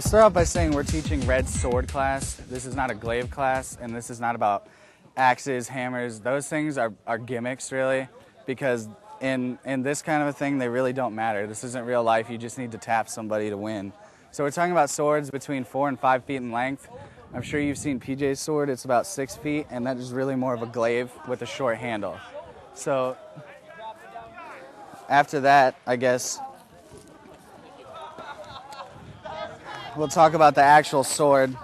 start off by saying we're teaching red sword class. This is not a glaive class, and this is not about axes, hammers. Those things are gimmicks, really, because in this kind of a thing, they really don't matter. This isn't real life. You just need to tap somebody to win. So we're talking about swords between 4 and 5 feet in length. I'm sure you've seen PJ's sword. It's about 6 feet, and that is really more of a glaive with a short handle. So after that, I guess, we'll talk about the actual sword.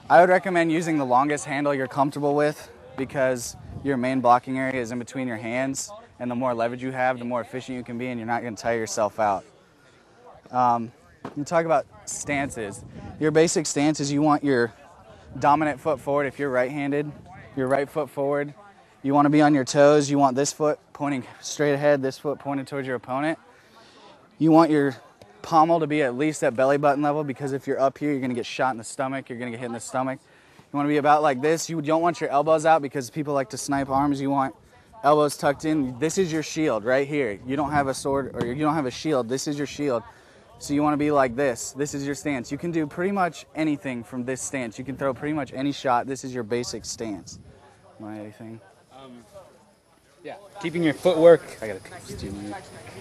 I would recommend using the longest handle you're comfortable with because your main blocking area is in between your hands, and the more leverage you have, the more efficient you can be, and you're not going to tire yourself out. You talk about stances. Your basic stance is you want your dominant foot forward. If you're right-handed, your right foot forward. You want to be on your toes. You want this foot pointing straight ahead, this foot pointed towards your opponent. You want your pommel to be at least at belly button level, because if you're up here, you're going to get shot in the stomach. You're going to get hit in the stomach. You want to be about like this. You don't want your elbows out because people like to snipe arms. You want elbows tucked in. This is your shield right here. You don't have a sword or you don't have a shield. This is your shield. So you want to be like this. This is your stance. You can do pretty much anything from this stance. You can throw pretty much any shot. This is your basic stance. Want anything? Yeah, keeping your footwork.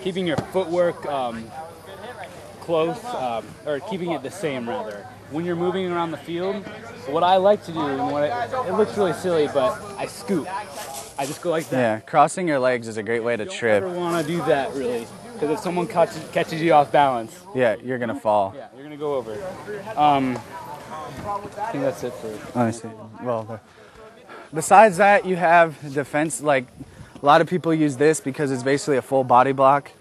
Keeping your footwork close, or keeping it the same rather. When you're moving around the field, what I like to do, and it looks really silly, but I scoop. I just go like that. Yeah, crossing your legs is a great way to trip. You don't ever want to do that, really, because if someone catches you off balance, yeah, you're gonna fall. Yeah, you're gonna go over. I think that's it for. Honestly, well, besides that, you have defense. Like a lot of people use this because it's basically a full body block.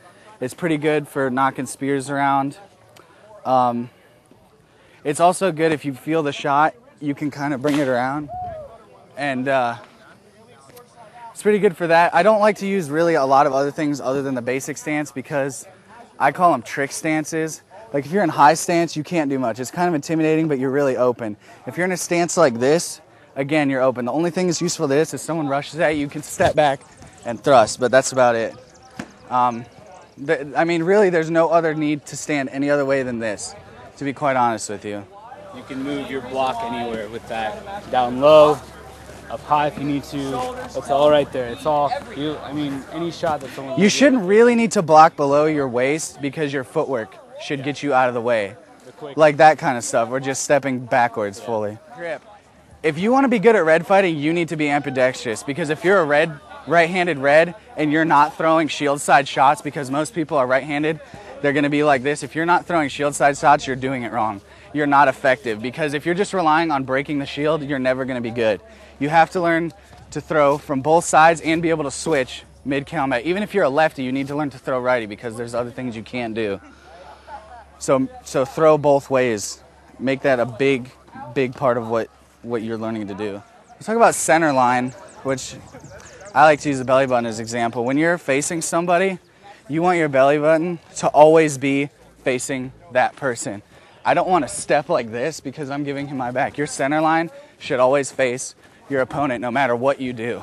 It's pretty good for knocking spears around. It's also good if you feel the shot, you can kind of bring it around. And it's pretty good for that. I don't like to use really a lot of other things other than the basic stance because I call them trick stances. Like if you're in high stance, you can't do much. It's kind of intimidating, but you're really open. If you're in a stance like this, again, you're open. The only thing that's useful to this is someone rushes at you, you can step back and thrust, but that's about it. I mean, really, there's no other need to stand any other way than this, to be quite honest with you. You can move your block anywhere with that. Down low, up high if you need to. It's all right there. It's all, I mean, any shot that someone... You shouldn't really need to block below your waist because your footwork should get you out of the way. Like that kind of stuff, or just stepping backwards fully. If you want to be good at red fighting, you need to be ambidextrous, because if you're a right-handed red and you're not throwing shield side shots, because most people are right-handed, they're going to be like this. If you're not throwing shield side shots, you're doing it wrong. You're not effective, because if you're just relying on breaking the shield, you're never going to be good. You have to learn to throw from both sides and be able to switch mid-combat. Even if you're a lefty, you need to learn to throw righty, because there's other things you can't do. So throw both ways. Make that a big part of what you're learning to do. Let's talk about center line, which I like to use the belly button as an example. When you're facing somebody, you want your belly button to always be facing that person. I don't want to step like this because I'm giving him my back. Your center line should always face your opponent no matter what you do.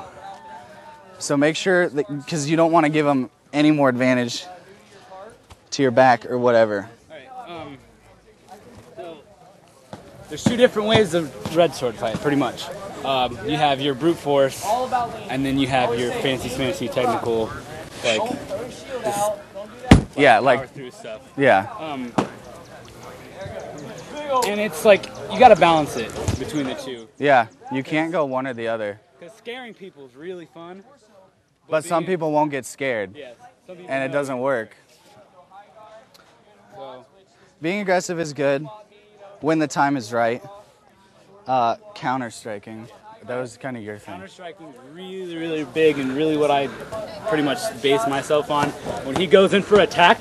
So make sure that, because you don't want to give them any more advantage to your back or whatever. There's two different ways of red sword fight, pretty much. You have your brute force, and then you have your fancy technical, like, yeah, like, power through stuff. Yeah. And it's like, you gotta balance it between the two. Yeah, you can't go one or the other. Because scaring people is really fun. But some people won't get scared, yes, and it doesn't work. So, being aggressive is good when the time is right. Counter-striking, that was kind of your thing. Counter-striking is really, really big, and really what I pretty much base myself on. When he goes in for attack,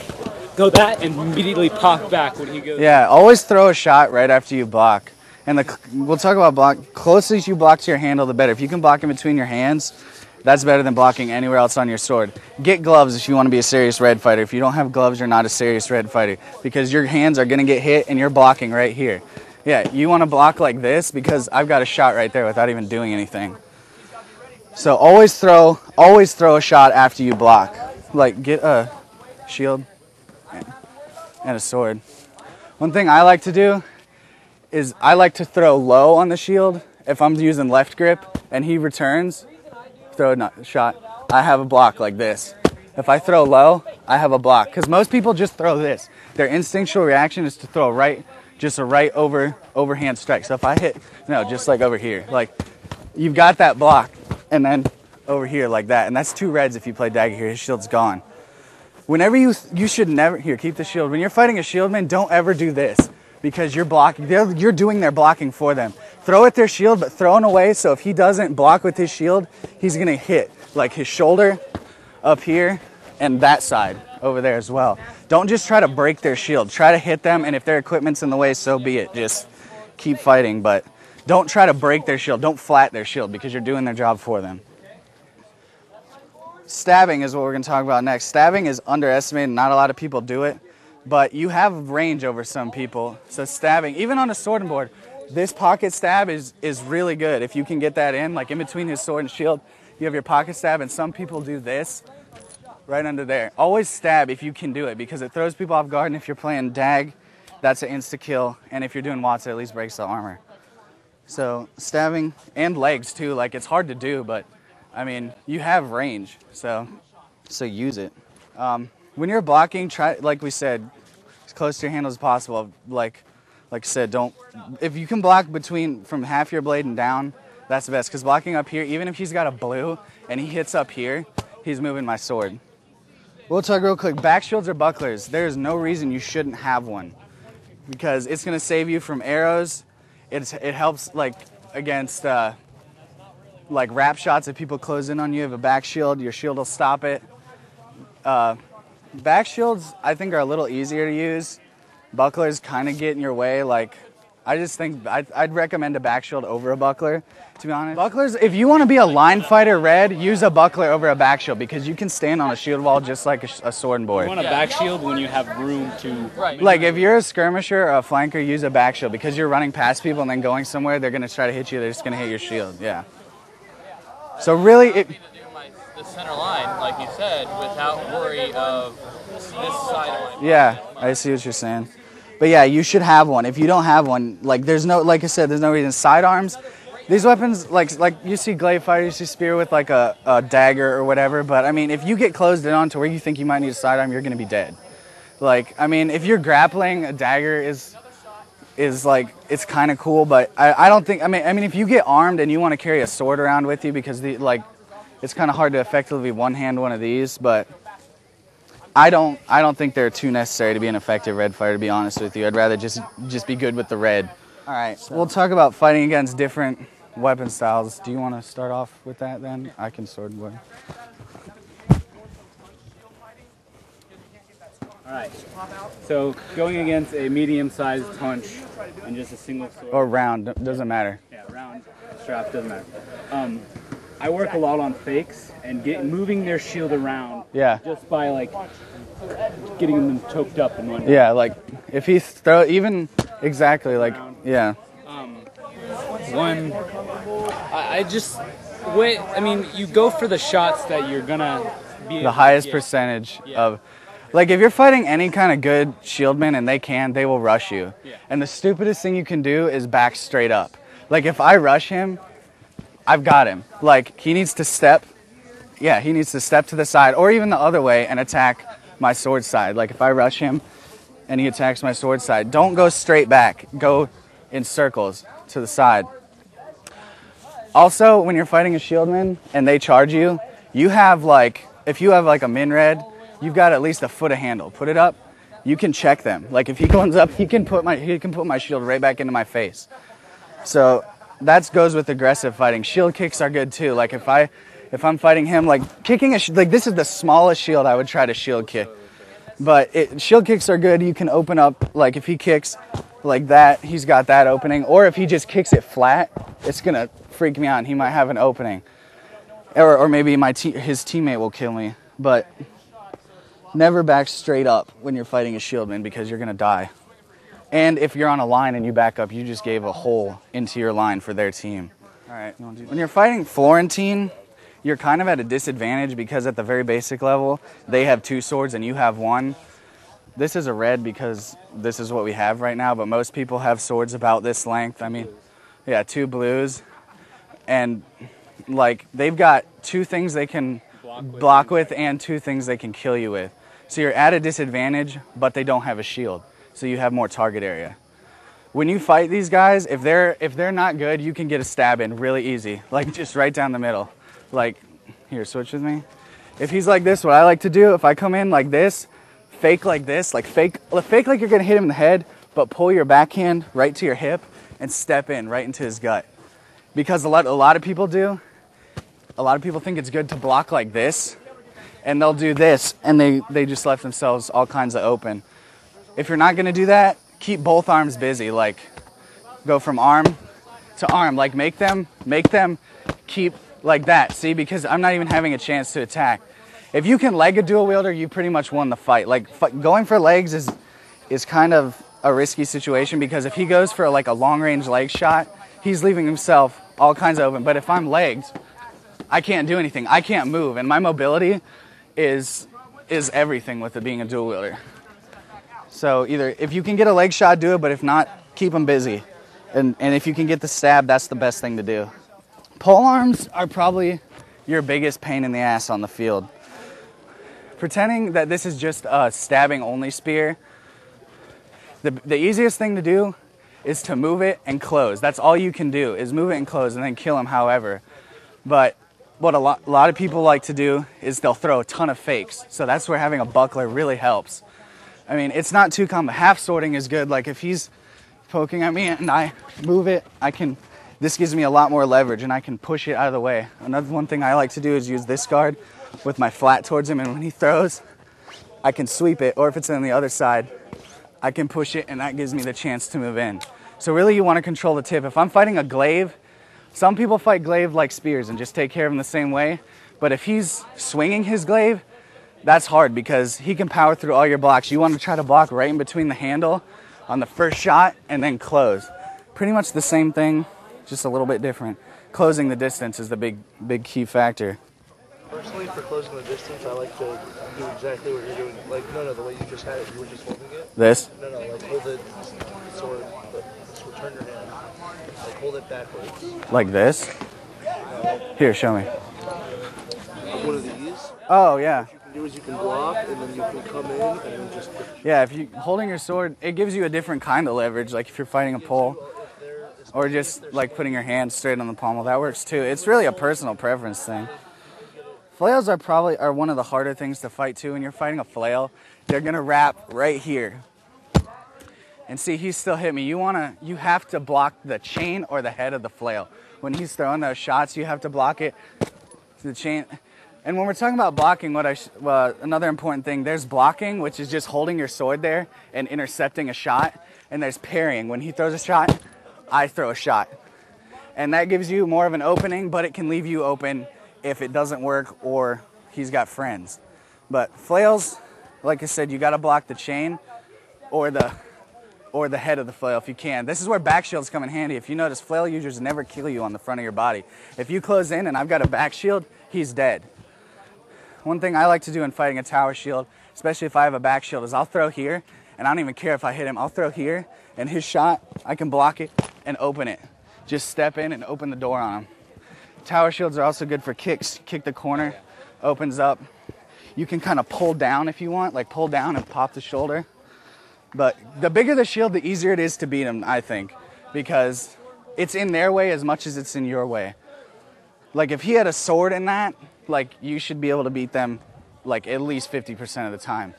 go that and immediately pop back when he goes. Yeah, always throw a shot right after you block. And we'll talk about block. Closest you block to your handle, the better. If you can block in between your hands, that's better than blocking anywhere else on your sword. Get gloves if you want to be a serious red fighter. If you don't have gloves, you're not a serious red fighter, because your hands are going to get hit and you're blocking right here. Yeah, you want to block like this because I've got a shot right there without even doing anything. So always throw a shot after you block. Like, get a shield and a sword. One thing I like to do is I like to throw low on the shield. If I'm using left grip and he returns, throw a shot, I have a block like this. If I throw low, I have a block. Because most people just throw this. Their instinctual reaction is to throw right, just a right overhand strike. So if I hit, no, just like over here. Like, you've got that block. And then over here like that. And that's 2 reds if you play dagger here. His shield's gone. Whenever you should never, here, keep the shield. When you're fighting a shieldman, don't ever do this. Because you're blocking, you're doing their blocking for them. Throw at their shield, but throw it away. So if he doesn't block with his shield, he's going to hit like his shoulder up here and that side over there as well. Don't just try to break their shield. Try to hit them, and if their equipment's in the way, so be it. Just keep fighting, but don't try to break their shield. Don't flat their shield because you're doing their job for them. Stabbing is what we're going to talk about next. Stabbing is underestimated. Not a lot of people do it, but you have range over some people. So stabbing, even on a sword and board, this pocket stab is really good. If you can get that in, like in between his sword and shield, you have your pocket stab, and some people do this right under there. Always stab if you can do it because it throws people off guard, and if you're playing dag, that's an insta-kill, and if you're doing Watts, it at least breaks the armor. So stabbing and legs too, like it's hard to do, but I mean, you have range, so use it. When you're blocking, try, like we said, as close to your handle as possible. Like I said, if you can block from half your blade and down, that's the best, because blocking up here, even if he's got a blue and he hits up here, he's moving my sword. We'll talk real quick. Back shields or bucklers, there's no reason you shouldn't have one because it's going to save you from arrows. It helps like against like wrap shots. If people close in on you, you have a back shield, your shield will stop it. Back shields, I think, are a little easier to use. Bucklers kind of get in your way. Like, I just think I'd recommend a back shield over a buckler, to be honest. Bucklers, if you want to be a line fighter red, use a buckler over a back shield because you can stand on a shield wall just like a sword and board. You want a back shield when you have room to... Right. Like, if you're a skirmisher or a flanker, use a back shield because you're running past people and then going somewhere, they're going to try to hit you, they're just going to hit your shield, yeah. So really, the center line, like you said, without worry of this side of yeah, I see what you're saying. But yeah, you should have one. If you don't have one, like like I said, there's no reason. Sidearms, these weapons, like you see glaive fighter, you see spear with like a dagger or whatever. But I mean, if you get closed in on to where you think you might need a sidearm, you're gonna be dead. Like, I mean, if you're grappling, a dagger is like, it's kind of cool, but I don't think, I mean, if you get armed and you want to carry a sword around with you because it's kind of hard to effectively one-hand one of these, but I don't think they're too necessary to be an effective red fighter, to be honest with you. I'd rather just be good with the red. All right, so we'll talk about fighting against different weapon styles. Do you want to start off with that then? I can sword and board. All right, so going against a medium-sized punch and just a single sword. Or round, doesn't matter. Yeah, round, strap, doesn't matter. I work a lot on fakes and moving their shield around. Yeah. Just by like getting them choked up and whatnot. Yeah, like if he exactly like yeah. I mean, you go for the shots that you're gonna be the highest percentage of. Like, if you're fighting any kind of good shieldman and they will rush you. Yeah. And the stupidest thing you can do is back straight up. Like, if I rush him, I've got him. Like, he needs to step to the side or even the other way and attack my sword side. Like, if I rush him and he attacks my sword side, don't go straight back. Go in circles to the side. Also, when you're fighting a shieldman and they charge you, you have, like, if you have, like, a min red, you've got at least a foot of handle. Put it up, you can check them. Like, if he comes up, he can put my shield right back into my face. So that goes with aggressive fighting. Shield kicks are good too. Like, if I'm fighting him, like kicking like this is the smallest shield I would try to shield kick. But shield kicks are good. You can open up, like if he kicks like that, he's got that opening. Or if he just kicks it flat, it's gonna freak me out and he might have an opening. Or maybe his teammate will kill me. But never back straight up when you're fighting a shieldman because you're going to die. And if you're on a line and you back up, you just gave a hole into your line for their team. All right. When you're fighting Florentine, you're kind of at a disadvantage because at the very basic level, they have 2 swords and you have 1. this is a red because this is what we have right now, but most people have swords about this length. I mean, yeah, 2 blues. And like they've got 2 things they can block with and 2 things they can kill you with. So you're at a disadvantage, but they don't have a shield. So you have more target area. When you fight these guys, if they're not good, you can get a stab in really easy. Like just right down the middle. Like, here, switch with me. If he's like this, what I like to do, if I come in like this, fake like this, like fake like you're gonna hit him in the head, but pull your backhand right to your hip and step in right into his gut. Because a lot of people do, a lot of people think it's good to block like this, and they'll do this, and they just left themselves all kinds of open. If you're not gonna do that, keep both arms busy, like go from arm to arm, like make them keep like that, see, because I'm not even having a chance to attack. If you can leg a dual wielder, you pretty much won the fight. Like going for legs is kind of a risky situation, because if he goes for like a long range leg shot, he's leaving himself all kinds of open. But if I'm legged, I can't do anything. I can't move, and my mobility is everything with it being a dual wielder. So either if you can get a leg shot, do it, but if not, keep them busy. And if you can get the stab, that's the best thing to do. Pole arms are probably your biggest pain in the ass on the field. Pretending that this is just a stabbing only spear, the easiest thing to do is to move it and close. That's all you can do, is move it and close and then kill him however. But what a lot of people like to do is they'll throw a ton of fakes. So that's where having a buckler really helps. I mean, it's not too common. Half swording is good. Like if he's poking at me and I move it, this gives me a lot more leverage and I can push it out of the way. One thing I like to do is use this guard with my flat towards him, and when he throws, I can sweep it, or if it's on the other side, I can push it, and that gives me the chance to move in. So really you want to control the tip. If I'm fighting a glaive, some people fight glaive like spears and just take care of him the same way, but if he's swinging his glaive, that's hard because he can power through all your blocks. You want to try to block right in between the handle on the first shot and then close. Pretty much the same thing, just a little bit different. Closing the distance is the big key factor. Personally, for closing the distance, I like to do exactly what you're doing. Like, no, the way you just had it, you were just holding it. This? No, like hold it, sword, but turn your hand. Like hold it backwards. Like this? Here, show me. One of these. Oh, yeah. What you can do is you can block, and then you can come in, and then just... Yeah, if you're holding your sword, it gives you a different kind of leverage, like if you're fighting a pole. Or just like putting your hand straight on the pommel, that works too. It's really a personal preference thing. Flails are one of the harder things to fight too. When you're fighting a flail, they're gonna wrap right here. And see, he's still hit me. You have to block the chain or the head of the flail. When he's throwing those shots, you have to block it to the chain. And when we're talking about blocking, another important thing, there's blocking, which is just holding your sword there and intercepting a shot. And there's parrying. When he throws a shot, I throw a shot. And that gives you more of an opening, but it can leave you open if it doesn't work or he's got friends. But flails, like I said, you got to block the chain or the head of the flail if you can. This is where back shields come in handy. If you notice, flail users never kill you on the front of your body. If you close in and I've got a back shield, he's dead. One thing I like to do in fighting a tower shield, especially if I have a back shield, is I'll throw here, and I don't even care if I hit him. I'll throw here, and his shot, I can block it and open it. Just step in and open the door on him. Tower shields are also good for kicks. Kick the corner, opens up. You can kind of pull down if you want, like pull down and pop the shoulder. But the bigger the shield, the easier it is to beat them, I think, because it's in their way as much as it's in your way. Like if he had a sword in that, like you should be able to beat them like at least 50% of the time.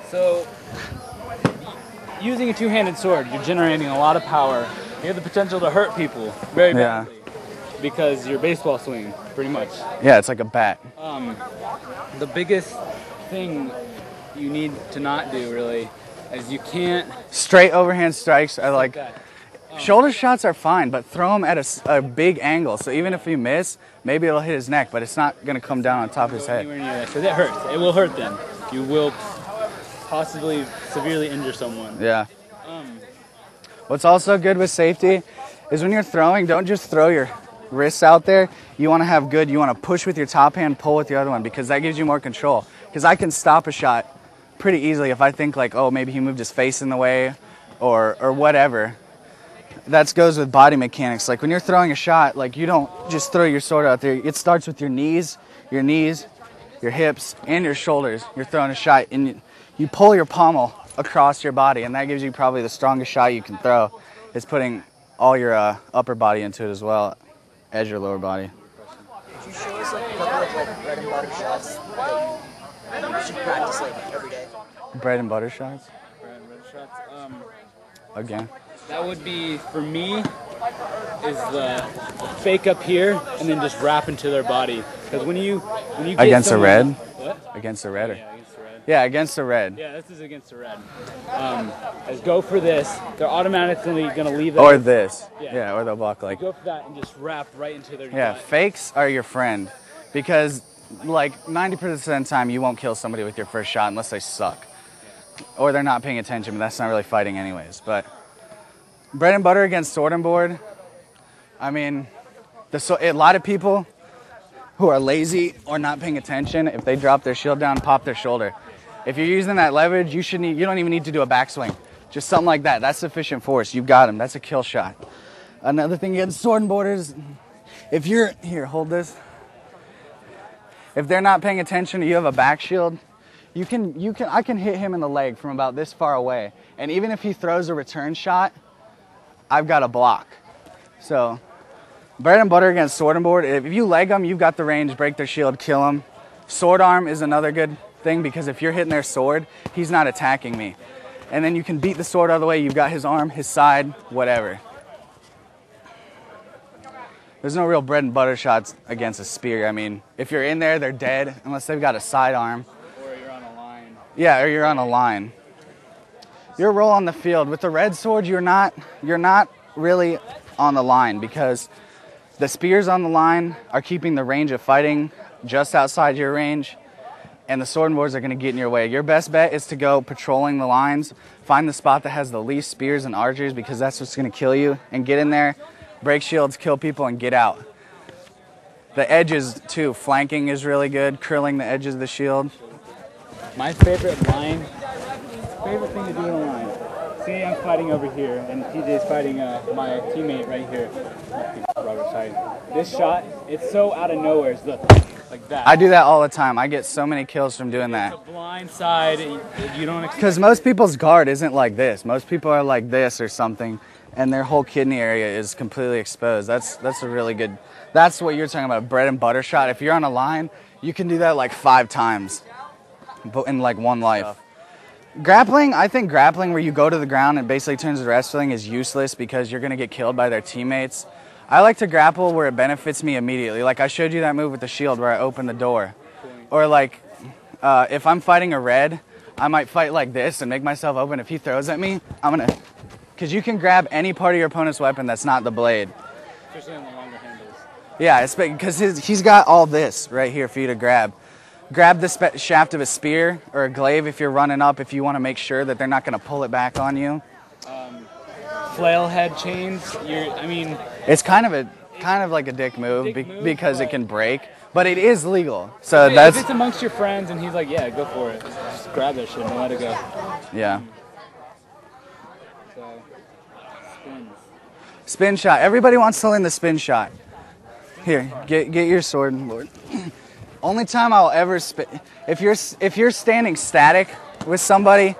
So using a two-handed sword, you're generating a lot of power. You have the potential to hurt people very badly because your baseball swing, pretty much. Yeah, it's like a bat. The biggest thing you need to not do, really, is you can't... Straight overhand strikes are like... Shoulder shots are fine, but throw them at a big angle. So even if you miss, maybe it'll hit his neck, but it's not going to come down on top of his head. Because it hurts. It will hurt them. You will possibly severely injure someone. Yeah. What's also good with safety is when you're throwing, don't just throw your wrists out there. You want to push with your top hand, pull with the other one, because that gives you more control. Because I can stop a shot, pretty easily if I think like, oh, maybe he moved his face in the way or whatever. That goes with body mechanics. Like when you're throwing a shot, like you don't just throw your sword out there. It starts with your knees, your hips, and your shoulders. You're throwing a shot and you pull your pommel across your body, and that gives you probably the strongest shot you can throw. Is putting all your upper body into it as well as your lower body. Could you show us like a couple of like bread and butter shots that you should practice like every day? Bread and butter shots? Bread and butter shots. Again. That would be, for me, is the fake up here and then just wrap into their body. Because when you get against the red? What? Against the red? Yeah, against the red. Yeah, against the red. Yeah, this is against the red. As go for this, they're automatically going to leave that. Or this. Yeah. Yeah, or they'll block like. Go for that and just wrap right into their Yeah, gut. fakes are your friend because like 90% of the time you won't kill somebody with your first shot unless they suck. Or they're not paying attention, but that's not really fighting anyways. But bread and butter against sword and board, I mean, a lot of people who are lazy or not paying attention, if they drop their shield down, pop their shoulder. If you're using that leverage, you don't even need to do a backswing. Just something like that. That's sufficient force. You've got him. That's a kill shot. Another thing against sword and boarders, if you're, here, hold this. If they're not paying attention, you have a back shield, I can hit him in the leg from about this far away. And even if he throws a return shot, I've got a block. So, bread and butter against sword and board. If you leg them, you've got the range, break their shield, kill them. Sword arm is another good thing because if you're hitting their sword, he's not attacking me. And then you can beat the sword out of the way. You've got his arm, his side, whatever. There's no real bread and butter shots against a spear. I mean, if you're in there, they're dead unless they've got a side arm. Or you're on a line. Yeah, or you're on a line. Your role on the field with the red sword, you're not really on the line because the spears on the line are keeping the range of fighting just outside your range, and the sword and boards are going to get in your way. Your best bet is to go patrolling the lines, find the spot that has the least spears and archers because that's what's going to kill you, and get in there, break shields, kill people, and get out. The edges too, flanking is really good, curling the edges of the shield. My favorite thing to do in a line. See, I'm fighting over here, and PJ's fighting my teammate right here. This shot, it's so out of nowhere. It's like that. I do that all the time. I get so many kills from doing that. It's a blind side. You don't expect. Because most people's guard isn't like this. Most people are like this or something, and their whole kidney area is completely exposed. That's a really good. That's what you're talking about, bread and butter shot. If you're on a line, you can do that like 5 times, but in like one life. Grappling, I think grappling where you go to the ground and basically turns to wrestling is useless because you're going to get killed by their teammates. I like to grapple where it benefits me immediately. Like I showed you that move with the shield where I opened the door. Or like if I'm fighting a red, I might fight like this and make myself open. If he throws at me, I'm going to... Because you can grab any part of your opponent's weapon that's not the blade. Especially on the longer handles. Yeah, because he's got all this right here for you to grab. Grab the shaft of a spear or a glaive if you're running up if you want to make sure that they're not going to pull it back on you. Flail head chains, It's kind of like a dick move because it can break, but it is legal. So if it's amongst your friends and he's like, yeah, go for it. Just grab that shit and let it go. Yeah. So, spins. Spin shot. Everybody wants to learn the spin shot. Here, get your sword, Lord. Only time I'll ever spin, if you're standing static with somebody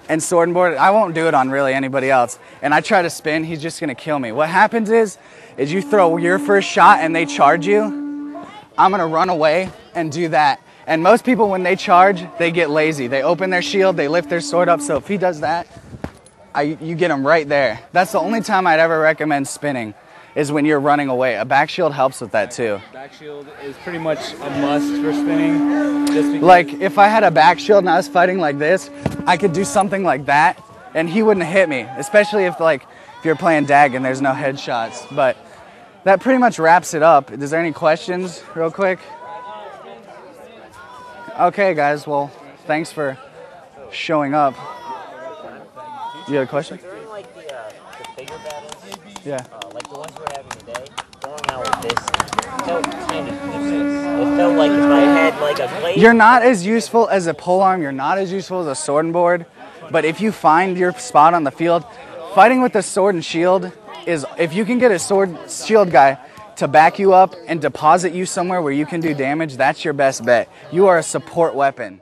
and sword and board, I won't do it on really anybody else. And I try to spin, he's just gonna kill me. What happens is you throw your first shot and they charge you. I'm gonna run away and do that. And most people when they charge, they get lazy. They open their shield, they lift their sword up. So if he does that, you get him right there. That's the only time I'd ever recommend spinning. Is when you're running away. A back shield helps with that too. Back shield is pretty much a must for spinning. Just because like if I had a back shield and I was fighting like this, I could do something like that and he wouldn't hit me. Especially if you're playing DAG and there's no headshots. But that pretty much wraps it up. Is there any questions real quick? Okay guys, well thanks for showing up. You had a question? During like the bigger battles, Yeah. like the ones we're having today, don't now with this, it felt kind of useless. It felt like if I had like a blade. You're not as useful as a polearm. You're not as useful as a sword and board. But if you find your spot on the field, fighting with a sword and shield is, if you can get a sword shield guy to back you up and deposit you somewhere where you can do damage, that's your best bet. You are a support weapon.